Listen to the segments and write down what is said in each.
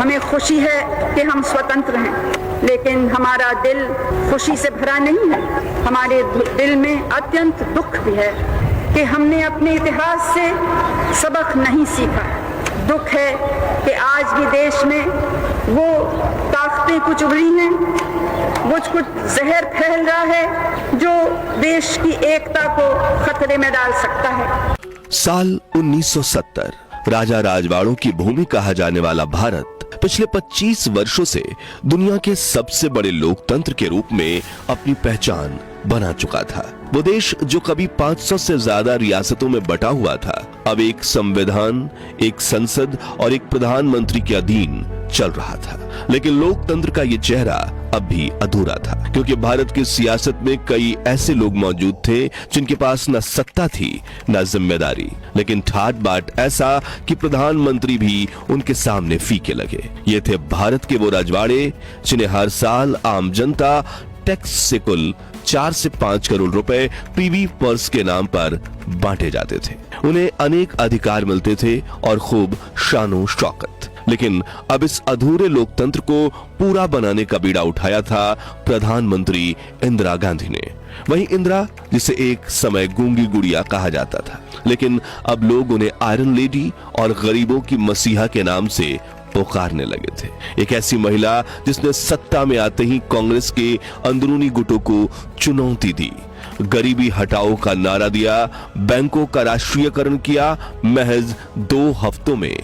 हमें खुशी है कि हम स्वतंत्र हैं, लेकिन हमारा दिल खुशी से भरा नहीं है। हमारे दिल में अत्यंत दुख भी है कि हमने अपने इतिहास से सबक नहीं सीखा। दुख है कि आज भी देश में वो ताकतें कुछ उभरी हैं, कुछ जहर फैल रहा है जो देश की एकता को खतरे में डाल सकता है। साल 1970, राजा राजवाड़ों की भूमि कहा जाने वाला भारत पिछले 25 वर्षों से दुनिया के सबसे बड़े लोकतंत्र के रूप में अपनी पहचान बना चुका था। वो देश जो कभी 500 से ज्यादा रियासतों में बटा हुआ था, अब एक संविधान, एक संसद और एक प्रधानमंत्री के अधीन चल रहा था। लेकिन लोकतंत्र का ये चेहरा अब भी अधूरा था, क्योंकि भारत की सियासत में कई ऐसे लोग मौजूद थे जिनके पास न सत्ता थी न जिम्मेदारी, लेकिन ठाट बाट ऐसा कि प्रधानमंत्री भी उनके सामने फीके लगे। ये थे भारत के वो रजवाड़े जिन्हें हर साल आम जनता टैक्स से कुल 4 से 5 करोड़ रुपए पीवी पर्स के नाम पर बांटे जाते थे। उन्हें अनेक अधिकार मिलते थे और खूब शानो शौकत। लेकिन अब इस अधूरे लोकतंत्र को पूरा बनाने का बीड़ा उठाया था प्रधानमंत्री इंदिरा गांधी ने। वहीं इंदिरा, जिसे एक समय गूंगी गुड़िया कहा जाता था, लेकिन अब लोग उन्हें आयरन लेडी और गरीबों की मसीहा के नाम से पुकारने लगे थे। एक ऐसी महिला जिसने सत्ता में आते ही कांग्रेस के अंदरूनी गुटों को चुनौती दी, गरीबी हटाओ का नारा दिया, बैंकों का राष्ट्रीयकरण किया, महज 2 हफ्तों में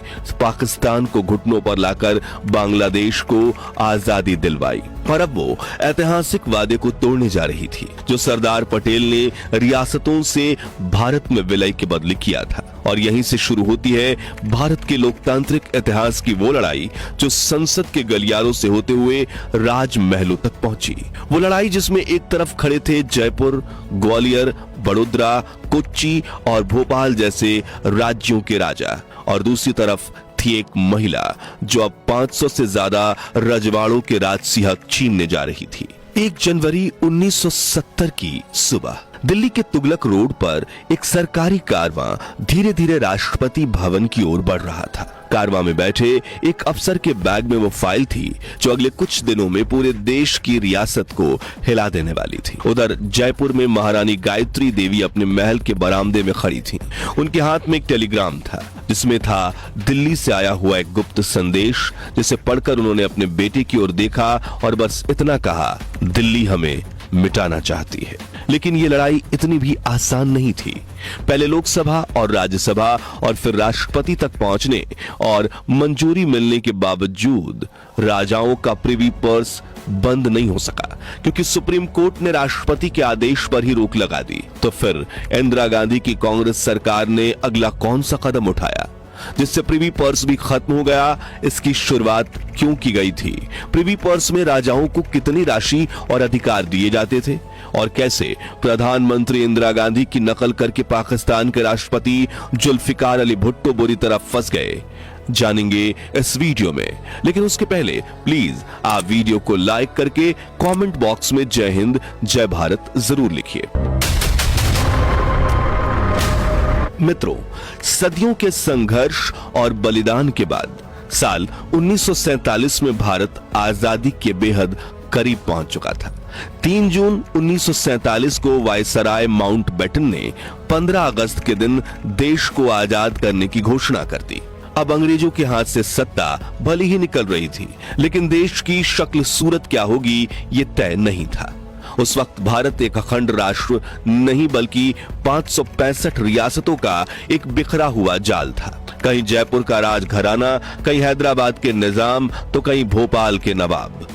पाकिस्तान को घुटनों पर लाकर बांग्लादेश को आजादी दिलवाई। और अब वो ऐतिहासिक वादे को तोड़ने जा रही थी जो सरदार पटेल ने रियासतों से भारत में विलय के बदले किया था। और यहीं से शुरू होती है भारत के लोकतांत्रिक इतिहास की वो लड़ाई जो संसद के गलियारों से होते हुए राजमहलों तक पहुंची। वो लड़ाई जिसमें एक तरफ खड़े थे जयपुर, ग्वालियर, बड़ोदरा, कोच्चि और भोपाल जैसे राज्यों के राजा, और दूसरी तरफ थी एक महिला जो अब 500 से ज्यादा रजवाड़ों के राजसिंह छीनने जा रही थी। 1 जनवरी 1970 की सुबह दिल्ली के तुगलक रोड पर एक सरकारी कारवां धीरे धीरे राष्ट्रपति भवन की ओर बढ़ रहा था। कारवां में बैठे एक अफसर के बैग में वो फाइल थी जो अगले कुछ दिनों में पूरे देश की रियासत को हिला देने वाली थी। उधर जयपुर में महारानी गायत्री देवी अपने महल के बरामदे में खड़ी थी। उनके हाथ में एक टेलीग्राम था जिसमें था दिल्ली से आया हुआ एक गुप्त संदेश, जिसे पढ़कर उन्होंने अपने बेटे की ओर देखा और बस इतना कहा, दिल्ली हमें मिटाना चाहती है। लेकिन ये लड़ाई इतनी भी आसान नहीं थी। पहले लोकसभा और राज्यसभा और फिर राष्ट्रपति तक पहुंचने और मंजूरी मिलने के बावजूद राजाओं का प्रिवी पर्स बंद नहीं हो सका, क्योंकि सुप्रीम कोर्ट ने राष्ट्रपति के आदेश पर ही रोक लगा दी। तो फिर इंदिरा गांधी की कांग्रेस सरकार ने अगला कौन सा कदम उठाया जिससे प्रिवी पर्स भी खत्म हो गया? इसकी शुरुआत क्यों की गई थी? प्रिवी पर्स में राजाओं को कितनी राशि और अधिकार दिए जाते थे? और कैसे प्रधानमंत्री इंदिरा गांधी की नकल करके पाकिस्तान के राष्ट्रपति जुल्फिकार अली भुट्टो बुरी तरह फंस गए, जानेंगे इस वीडियो में। लेकिन उसके पहले प्लीज आप वीडियो को लाइक करके कमेंट बॉक्स में जय हिंद जय भारत जरूर लिखिए। मित्रों, सदियों के संघर्ष और बलिदान के बाद साल 1947 में भारत आजादी के बेहद करीब पहुंच चुका था। 3 जून 1947 को वायसराय माउंटबेटन ने 15 अगस्त के दिन देश को आजाद करने की घोषणा कर दी। अब अंग्रेजों के हाथ से सत्ता भले ही निकल रही थी, लेकिन देश की शक्ल सूरत क्या होगी ये तय नहीं था। उस वक्त भारत एक अखंड राष्ट्र नहीं बल्कि 565 रियासतों का एक बिखरा हुआ जाल था। कहीं जयपुर का राजघराना, कहीं हैदराबाद के निजाम, तो कहीं भोपाल के नवाब।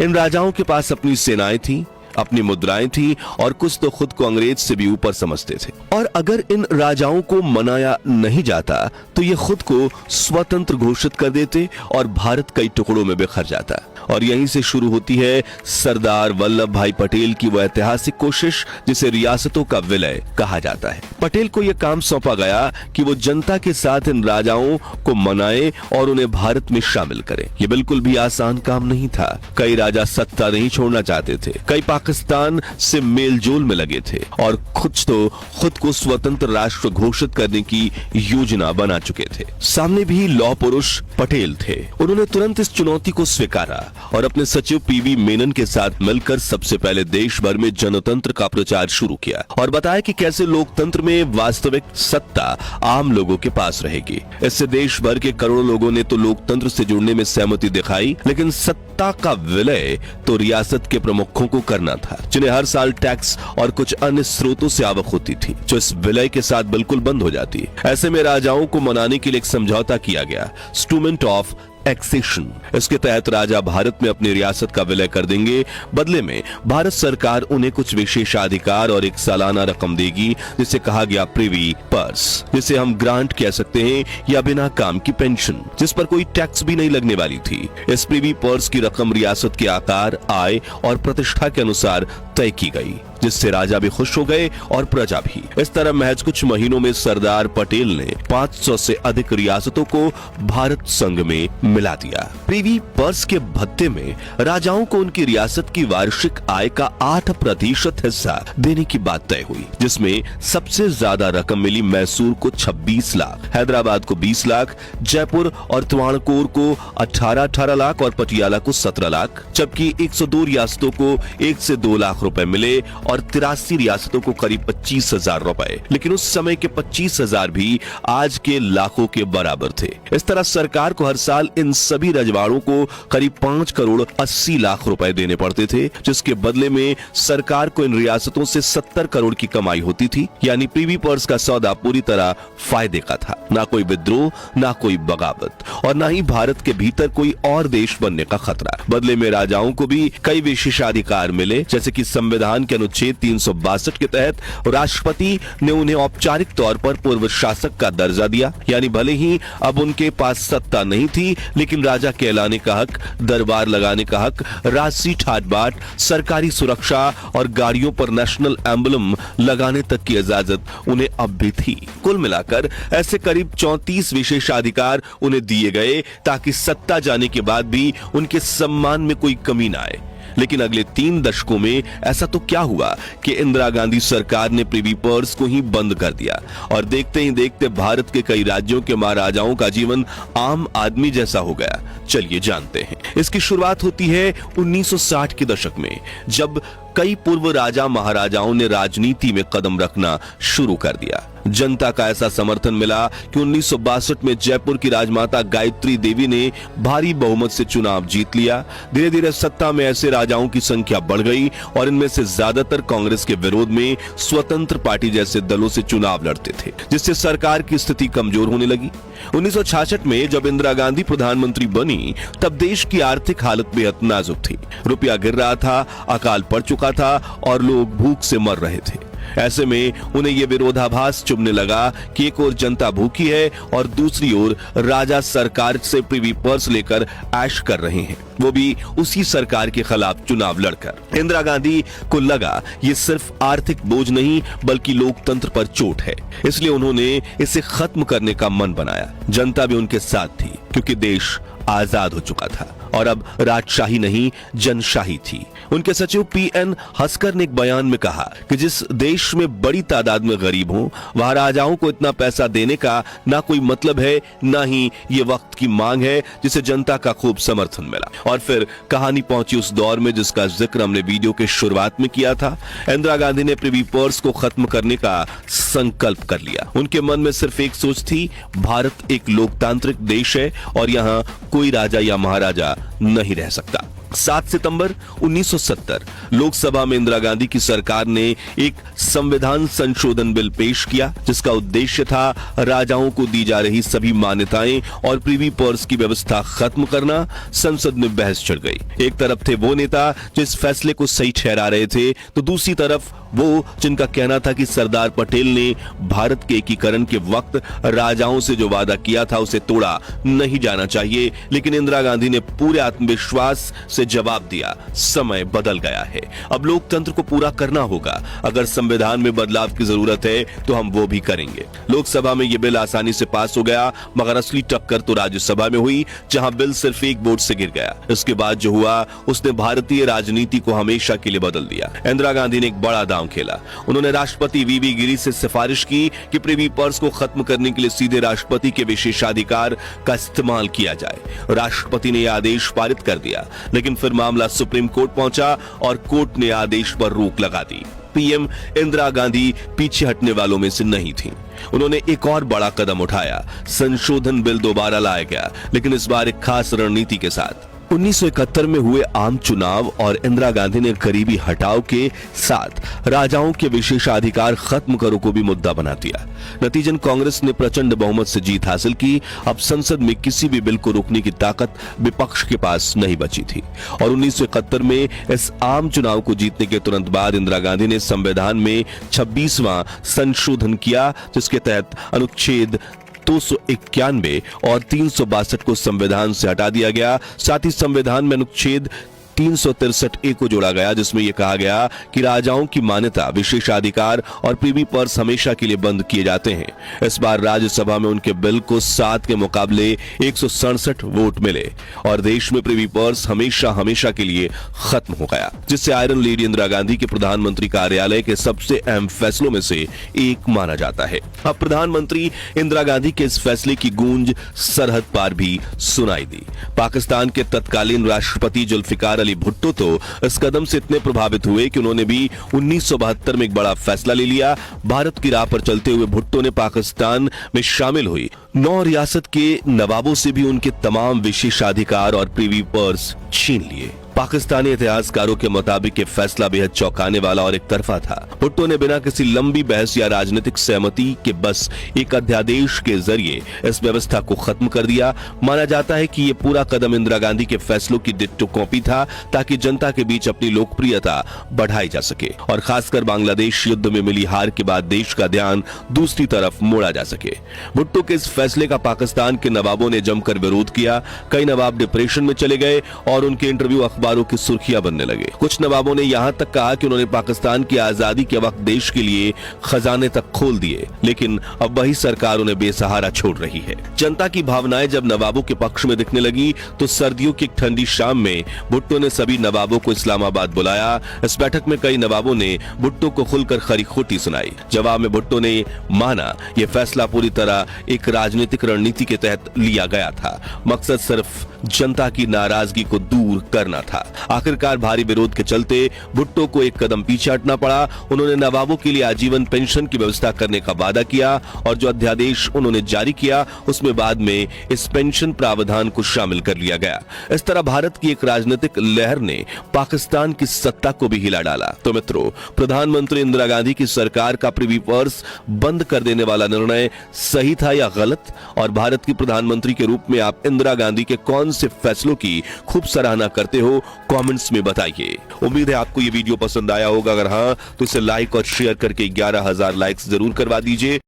इन राजाओं के पास अपनी सेनाएं थी, अपनी मुद्राएं थी और कुछ तो खुद को अंग्रेज से भी ऊपर समझते थे। और अगर इन राजाओं को मनाया नहीं जाता तो ये खुद को स्वतंत्र घोषित कर देते और भारत कई टुकड़ों में बिखर जाता। और यहीं से शुरू होती है सरदार वल्लभ भाई पटेल की वह ऐतिहासिक कोशिश जिसे रियासतों का विलय कहा जाता है। पटेल को यह काम सौंपा गया कि वो जनता के साथ इन राजाओं को मनाए और उन्हें भारत में शामिल करें। ये बिल्कुल भी आसान काम नहीं था। कई राजा सत्ता नहीं छोड़ना चाहते थे, कई पाकिस्तान से मेलजोल में लगे थे और खुद को स्वतंत्र राष्ट्र घोषित करने की योजना बना चुके थे। सामने भी लौह पुरुष पटेल थे। उन्होंने तुरंत इस चुनौती को स्वीकारा और अपने सचिव पीवी मेनन के साथ मिलकर सबसे पहले देश भर में जनतंत्र का प्रचार शुरू किया और बताया कि कैसे लोकतंत्र में वास्तविक सत्ता आम लोगों के पास रहेगी। इससे देश भर के करोड़ों लोगों ने तो लोकतंत्र से जुड़ने में सहमति दिखाई, लेकिन सत्ता का विलय तो रियासत के प्रमुखों को करना था, जिन्हें हर साल टैक्स और कुछ अन्य स्रोतों से आवक होती थी, जो इस विलय के साथ बिल्कुल बंद हो जाती। ऐसे में राजाओं को मनाने के लिए एक समझौता किया गया, इंस्ट्रूमेंट ऑफ एक्सेशन। इसके तहत राजा भारत में अपनी रियासत का विलय कर देंगे। बदले में भारत सरकार उन्हें कुछ विशेषाधिकार और एक सालाना रकम देगी, जिसे कहा गया प्रिवी पर्स, जिसे हम ग्रांट कह सकते हैं या बिना काम की पेंशन, जिस पर कोई टैक्स भी नहीं लगने वाली थी। इस प्रिवी पर्स की रकम रियासत के आकार, आय और प्रतिष्ठा के अनुसार तय की गई, जिससे राजा भी खुश हो गए और प्रजा भी। इस तरह महज कुछ महीनों में सरदार पटेल ने 500 से अधिक रियासतों को भारत संघ में मिला दिया। प्रिवी पर्स के भत्ते में राजाओं को उनकी रियासत की वार्षिक आय का 8% हिस्सा देने की बात तय हुई, जिसमें सबसे ज्यादा रकम मिली मैसूर को 26 लाख, हैदराबाद को 20 लाख, जयपुर और त्रिवाणकोर को 18 लाख और पटियाला को 17 लाख, जबकि 102 रियासतों को 1 से 2 लाख रुपए मिले और 83 रियासतों को करीब 25,000 रुपए। लेकिन उस समय के 25,000 भी आज के लाखों के बराबर थे। इस तरह सरकार को हर साल इन सभी रजवाड़ों को करीब 5 करोड़ 80 लाख रुपए देने पड़ते थे, जिसके बदले में सरकार को इन रियासतों से 70 करोड़ की कमाई होती थी। यानी प्रिवी पर्स का सौदा पूरी तरह फायदे का था। ना कोई विद्रोह, ना कोई बगावत और ना ही भारत के भीतर कोई और देश बनने का खतरा। बदले में राजाओं को भी कई विशेषाधिकार मिले, जैसे कि संविधान के अनुच्छेद 362 के तहत राष्ट्रपति ने उन्हें औपचारिक तौर पर पूर्व शासक का दर्जा दिया। यानी भले ही अब उनके पास सत्ता नहीं थी, लेकिन राजा कहलाने का हक, दरबार लगाने का हक, राजसी ठाट बाट, सरकारी सुरक्षा और गाड़ियों पर नेशनल एम्बलम लगाने तक की इजाजत उन्हें अब भी थी। कुल मिलाकर ऐसे करीब 34 विशेषाधिकार उन्हें दिए गए, ताकि सत्ता जाने के बाद भी उनके सम्मान में कोई कमी न आए। लेकिन अगले 3 दशकों में ऐसा तो क्या हुआ कि इंदिरा गांधी सरकार ने प्रिवी पर्स को ही बंद कर दिया और देखते ही देखते भारत के कई राज्यों के महाराजाओं का जीवन आम आदमी जैसा हो गया। चलिए जानते हैं। इसकी शुरुआत होती है 1960 के दशक में, जब कई पूर्व राजा महाराजाओं ने राजनीति में कदम रखना शुरू कर दिया। जनता का ऐसा समर्थन मिला कि 1962 में जयपुर की राजमाता गायत्री देवी ने भारी बहुमत से चुनाव जीत लिया। धीरे धीरे सत्ता में ऐसे राजाओं की संख्या बढ़ गई और इनमें से ज्यादातर कांग्रेस के विरोध में स्वतंत्र पार्टी जैसे दलों से चुनाव लड़ते थे, जिससे सरकार की स्थिति कमजोर होने लगी। 1966 में जब इंदिरा गांधी प्रधानमंत्री बनी, तब देश की आर्थिक हालत बेहद नाजुक थी। रुपया गिर रहा था, अकाल पड़ चुका था और लोग भूख से मर रहे थे। ऐसे में उन्हें यह विरोधाभास चुभने लगा कि एक ओर जनता भूखी है और दूसरी ओर राजा सरकार से प्रिवी पर्स लेकर ऐश कर रहे हैं, वो भी उसी सरकार के खिलाफ चुनाव लड़कर। इंदिरा गांधी को लगा ये सिर्फ आर्थिक बोझ नहीं बल्कि लोकतंत्र पर चोट है, इसलिए उन्होंने इसे खत्म करने का मन बनाया। जनता भी उनके साथ थी, क्योंकि देश आजाद हो चुका था और अब राजशाही नहीं जनशाही थी। उनके सचिव पीएन हस्कर ने एक बयान में कहा कि जिस देश में बड़ी तादाद में गरीब हों, वहां राजाओं को इतना पैसा देने का ना कोई मतलब है, ना ही ये वक्त की मांग है, जिसे जनता का खूब समर्थन मिला। और फिर कहानी पहुंची उस दौर में जिसका जिक्र हमने वीडियो के शुरुआत में किया था। इंदिरा गांधी ने प्रिवी पर्स को खत्म करने का संकल्प कर लिया। उनके मन में सिर्फ एक सोच थी, भारत एक लोकतांत्रिक देश है और यहाँ कोई राजा या महाराजा नहीं रह सकता। 7 सितंबर 1970 लोकसभा में इंदिरा गांधी की सरकार ने एक संविधान संशोधन बिल पेश किया, जिसका उद्देश्य था राजाओं को दी जा रही सभी मान्यताएं और प्रिवी पर्स की व्यवस्था खत्म करना। संसद में बहस छिड़ गई। एक तरफ थे वो नेता जो इस फैसले को सही ठहरा रहे थे, तो दूसरी तरफ वो जिनका कहना था कि सरदार पटेल ने भारत के एकीकरण के वक्त राजाओं से जो वादा किया था उसे तोड़ा नहीं जाना चाहिए। लेकिन इंदिरा गांधी ने पूरे आत्मविश्वास से जवाब दिया, समय बदल गया है, अब लोकतंत्र को पूरा करना होगा। अगर संविधान में बदलाव की जरूरत है तो हम वो भी करेंगे। लोकसभा में यह बिल आसानी से पास हो गया, मगर असली टक्कर तो राज्यसभा में हुई, जहां बिल सिर्फ एक वोट से गिर गया। इसके बाद जो हुआ उसने भारतीय राजनीति को हमेशा के लिए बदल दिया। इंदिरा गांधी ने एक बड़ा दांव खेला। उन्होंने राष्ट्रपति वीवी गिरी से सिफारिश की कि प्रिवी पर्स को खत्म करने के लिए सीधे राष्ट्रपति के विशेषाधिकार का इस्तेमाल किया जाए। राष्ट्रपति ने यह आदेश पारित कर दिया, लेकिन फिर मामला सुप्रीम कोर्ट पहुंचा और कोर्ट ने आदेश पर रोक लगा दी। पीएम इंदिरा गांधी पीछे हटने वालों में से नहीं थी। उन्होंने एक और बड़ा कदम उठाया, संशोधन बिल दोबारा लाया गया, लेकिन इस बार एक खास रणनीति के साथ। 1971 में हुए आम चुनाव और इंदिरा गांधी ने गरीबी हटाओ के साथ राजाओं के विशेषाधिकार खत्म करो को भी मुद्दा बना दिया। नतीजन कांग्रेस ने प्रचंड बहुमत से जीत हासिल की। अब संसद में किसी भी बिल को रोकने की ताकत विपक्ष के पास नहीं बची थी। और 1971 में इस आम चुनाव को जीतने के तुरंत बाद इंदिरा गांधी ने संविधान में 26वां संशोधन किया, जिसके तहत अनुच्छेद 291 और 362 को संविधान से हटा दिया गया। साथ ही संविधान में अनुच्छेद 363A को जोड़ा गया, जिसमें यह कहा गया कि राजाओं की मान्यता, विशेषाधिकार और प्रीवी पर्स हमेशा के लिए बंद किए जाते हैं। इस बार राज्यसभा में उनके बिल को 7 के मुकाबले 167 वोट मिले और देश में प्रीवी पर्स हमेशा के लिए खत्म हो गया, जिससे आयरन लेडी इंदिरा गांधी के प्रधानमंत्री कार्यालय के सबसे अहम फैसलों में से एक माना जाता है। अब प्रधानमंत्री इंदिरा गांधी के इस फैसले की गूंज सरहद पार भी सुनाई दी। पाकिस्तान के तत्कालीन राष्ट्रपति जुल्फिकार भुट्टो तो इस कदम से इतने प्रभावित हुए कि उन्होंने भी 1972 में एक बड़ा फैसला ले लिया। भारत की राह पर चलते हुए भुट्टो ने पाकिस्तान में शामिल हुई 9 रियासत के नवाबों से भी उनके तमाम विशेषाधिकार और प्रीवी पर्स छीन लिए। पाकिस्तानी इतिहासकारों के मुताबिक ये फैसला बेहद चौंकाने वाला और एक तरफा था। भुट्टो ने बिना किसी लंबी बहस या राजनीतिक सहमति के बस एक अध्यादेश के जरिए इस व्यवस्था को खत्म कर दिया। माना जाता है कि ये पूरा कदम इंदिरा गांधी के फैसलों की डिट्टो कॉपी था, ताकि जनता के बीच अपनी लोकप्रियता बढ़ाई जा सके और खासकर बांग्लादेश युद्ध में मिली हार के बाद देश का ध्यान दूसरी तरफ मोड़ा जा सके। भुट्टो के इस फैसले का पाकिस्तान के नवाबों ने जमकर विरोध किया। कई नवाब डिप्रेशन में चले गए और उनके इंटरव्यू अखबारों की सुर्खियां बनने लगे। कुछ नवाबों ने यहां तक कहा कि उन्होंने पाकिस्तान की आजादी के वक्त देश के लिए खजाने तक खोल दिए, लेकिन अब वही सरकार उन्हें बेसहारा छोड़ रही है। जनता की भावनाएं जब नवाबों के पक्ष में दिखने लगी तो सर्दियों की एक ठंडी शाम में भुट्टो ने सभी नवाबों को इस्लामाबाद बुलाया। इस बैठक में कई नवाबों ने भुट्टो को खुलकर खरी खोटी सुनाई। जवाब में भुट्टो ने माना यह फैसला पूरी तरह एक राजनीतिक रणनीति के तहत लिया गया था। मकसद सिर्फ जनता की नाराजगी को दूर करना था। आखिरकार भारी विरोध के चलते भुट्टो को एक कदम पीछे हटना पड़ा। उन्होंने नवाबों के लिए आजीवन पेंशन की व्यवस्था करने का वादा किया और जो अध्यादेश उन्होंने जारी किया उसमें बाद में इस पेंशन प्रावधान को शामिल कर लिया गया। इस तरह भारत की एक राजनीतिक लहर ने पाकिस्तान की सत्ता को भी हिला डाला। तो मित्रों, प्रधानमंत्री इंदिरा गांधी की सरकार का प्रीवी पर्स बंद कर देने वाला निर्णय सही था या गलत? और भारत की प्रधानमंत्री के रूप में आप इंदिरा गांधी के कौन से फैसलों की खूब सराहना करते हो, कमेंट्स में बताइए। उम्मीद है आपको ये वीडियो पसंद आया होगा। अगर हाँ तो इसे लाइक और शेयर करके 11,000 लाइक्स जरूर करवा दीजिए।